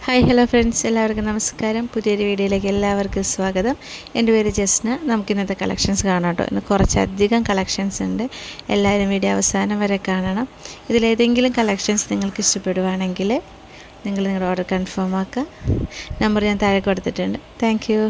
Hi hello friends, എല്ലാവർക്കും നമസ്കാരം. പുതിയൊരു വീഡിയോയിലേക്ക് എല്ലാവർക്കും സ്വാഗതം. എൻ്റെ പേര് ജസ്ന. നമുക്കിന്നത്തെ കളക്ഷൻസ് കാണാം കേട്ടോ. ഇന്ന് കുറച്ചധികം കളക്ഷൻസ് ഉണ്ട്. എല്ലാവരും വീഡിയോ അവസാനം വരെ കാണണം. ഇതിലേതെങ്കിലും കളക്ഷൻസ് നിങ്ങൾക്ക് ഇഷ്ടപ്പെടുവാണെങ്കിൽ നിങ്ങൾ നിങ്ങളുടെ ഓർഡർ കൺഫേം ആക്കുക. നമ്പർ ഞാൻ താഴെ കൊടുത്തിട്ടുണ്ട്. Thank you.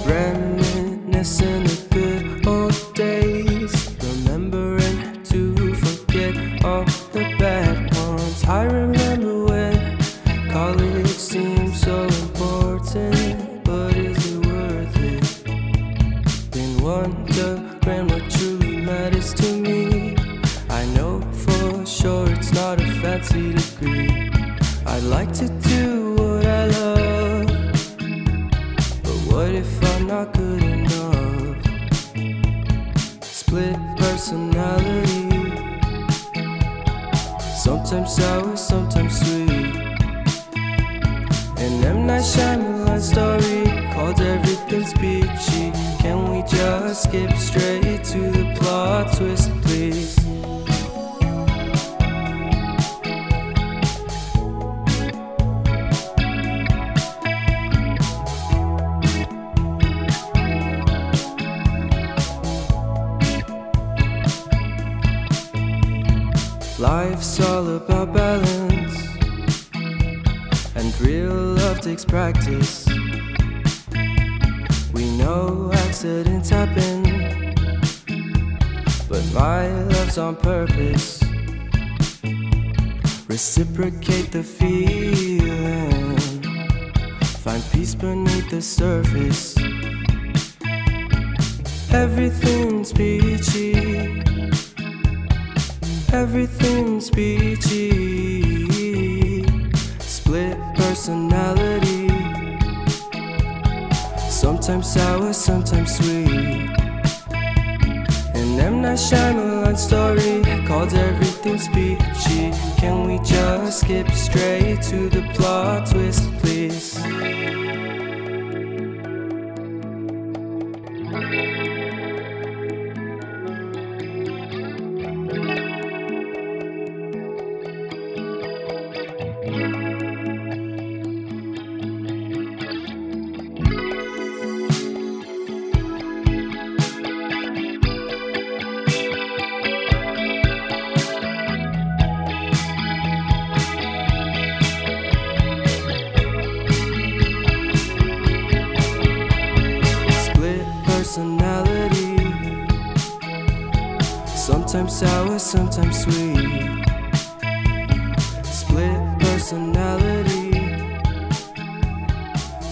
Reminiscing the good old days, remembering to forget all the bad ones. I remember when college seemed so important, but is it worth it? Been wondering what truly matters to me. I know for sure it's not a fancy degree. I'd like to do what I love, but what if I'm not good enough? Split personality, sometimes sour, sometimes sweet. An M. Night Shyamalan story called Everything's Peachy. Can we just skip straight to the plot twist, please? Life's all about balance, and real love takes practice. We know accidents happen, but my love's on purpose. Reciprocate the feeling, find peace beneath the surface. Everything's peachy, everything's peachy. Split personality, sometimes sour, sometimes sweet. An M. Night Shyamalan story called Everything's Peachy. Can we just skip straight to the plot twist, please? Personality, sometimes sour, sometimes sweet. Split personality,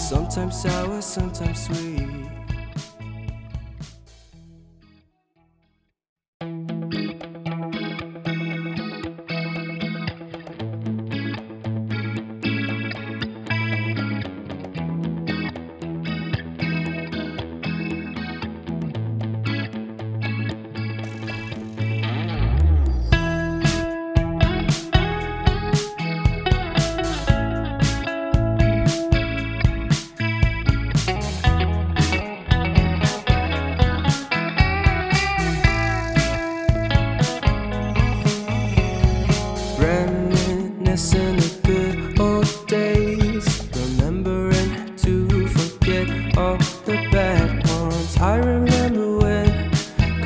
sometimes sour, sometimes sweet. Reminiscing the good old days, remembering to forget all the bad ones. I remember when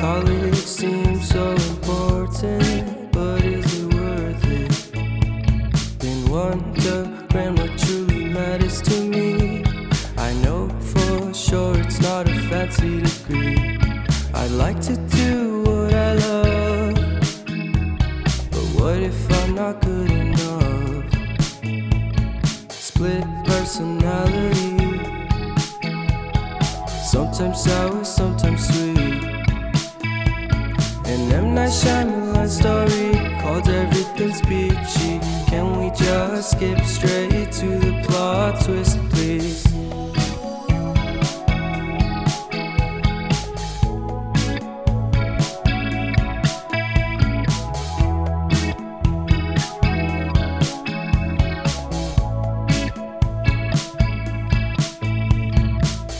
college seemed so important, but is it worth it? Been wondering what truly matters to me. I know for sure it's not a fancy degree. I'd like to do what I love, but what if I'm not good enough? Split personality, sometimes sour, sometimes sweet. An M. Night Shyamalan story called Everything's Peachy. just skip straight to the plot twist, please?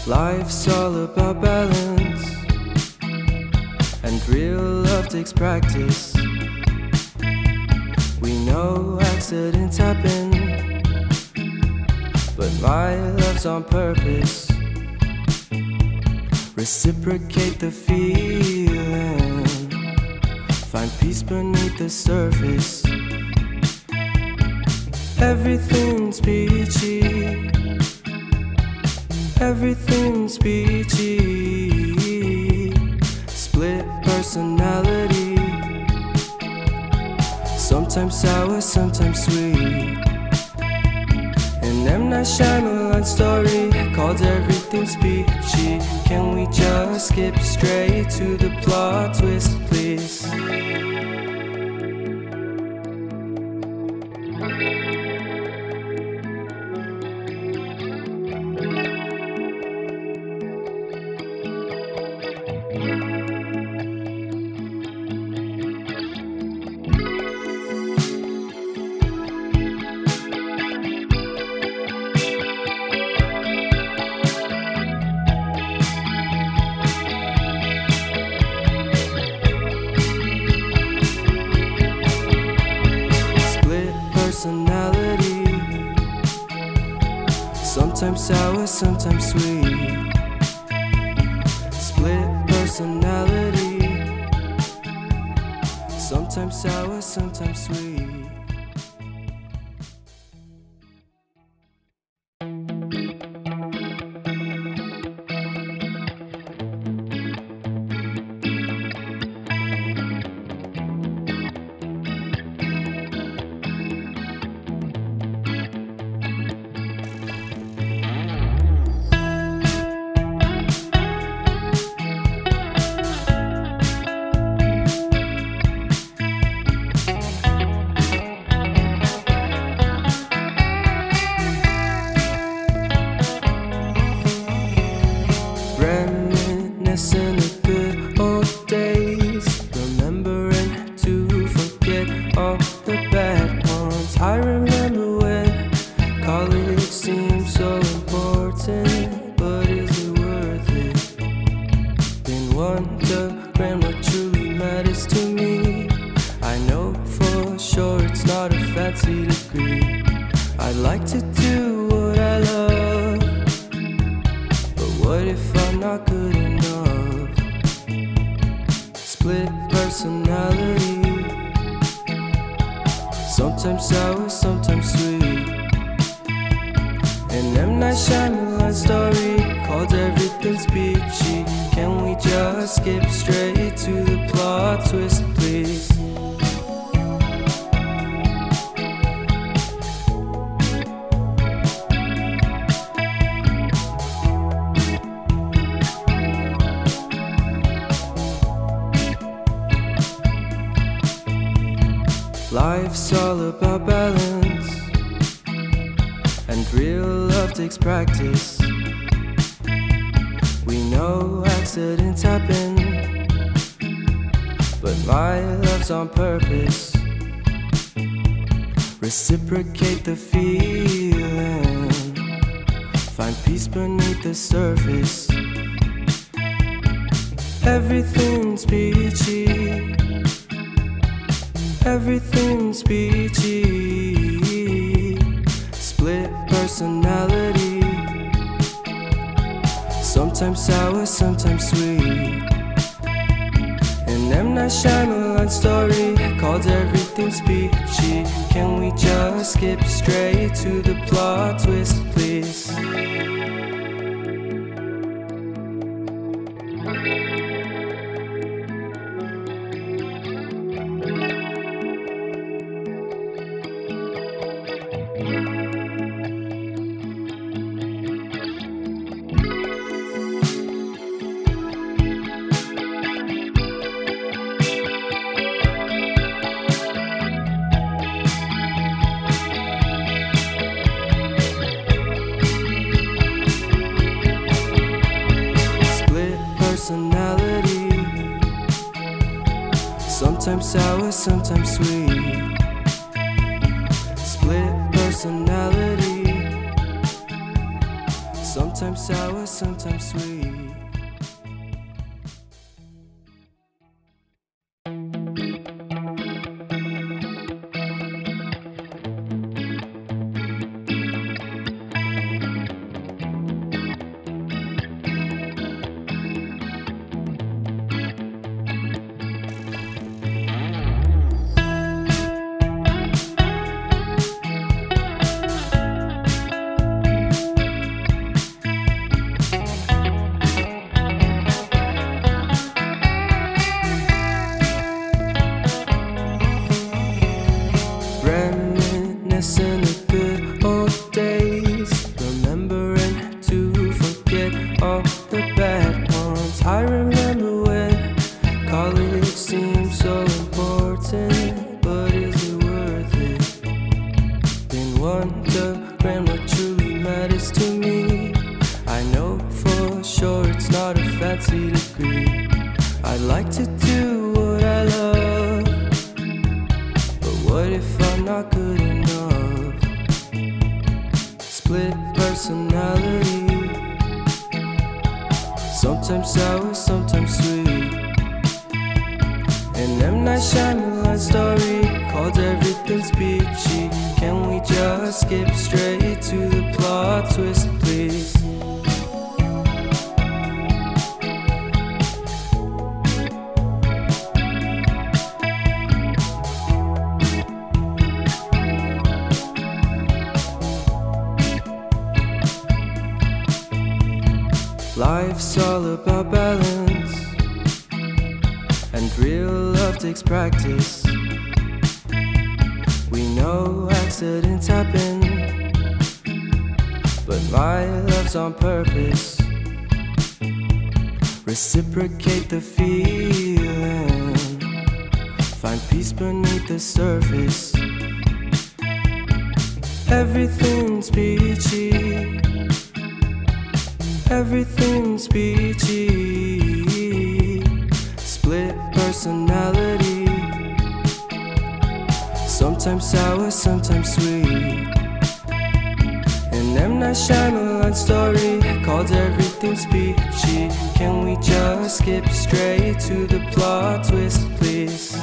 Life's all about balance, and real love takes practice. We know accidents happen, but my love's on purpose. Reciprocate the feeling, find peace beneath the surface. Everything's peachy, everything's peachy. Split personality, sometimes sour, sometimes sweet. An M. Night Shyamalan story called Everything's Peachy. Can we just skip straight to the plot twist, please? Personality, sometimes sour, sometimes sweet. Split personality, sometimes sour, sometimes sweet. Reminiscing the good old days, remembering to forget all the bad ones. I remember when college seemed so important, but is it worth it? Been wondering what truly matters to me. I know for sure it's not a fancy degree. I'd like to do what I love, but what if I'm not good enough? Split personality, sometimes sour, sometimes sweet. An M. Night Shyamalan story called Everything's Peachy. Can we just skip straight to the plot twist, please? Life's all about balance, and real love takes practice. We know accidents happen, but my love's on purpose. Reciprocate the feeling, find peace beneath the surface. Everything's peachy, everything's peachy. Split personality, sometimes sour, sometimes sweet. An M. Night Shyamalan story called Everything's Peachy. Can we just skip straight to the plot twist, please? personality. Sometimes sour, sometimes sweet. Split personality. Sometimes sour, sometimes sweet. Reminiscing the good old days, remembering to forget all the bad ones. I remember when college seemed so important, but is it worth it? Been wondering what truly matters to me. I know for sure it's not a fancy degree. I'd like to do what I love, but what if I'm not good enough? Split personality. Sometimes sour, sometimes sweet. An M. Night Shyamalan story called Everything's Peachy. Can we just skip straight to the plot twist, please? Life's all about balance, and real love takes practice. We know accidents happen, but my love's on purpose. Reciprocate the feeling, find peace beneath the surface. Everything's peachy. Everything's peachy. Split personality. Sometimes sour, sometimes sweet. An M. Night Shyamalan story called Everything's Peachy. Can we just skip straight to the plot twist, please?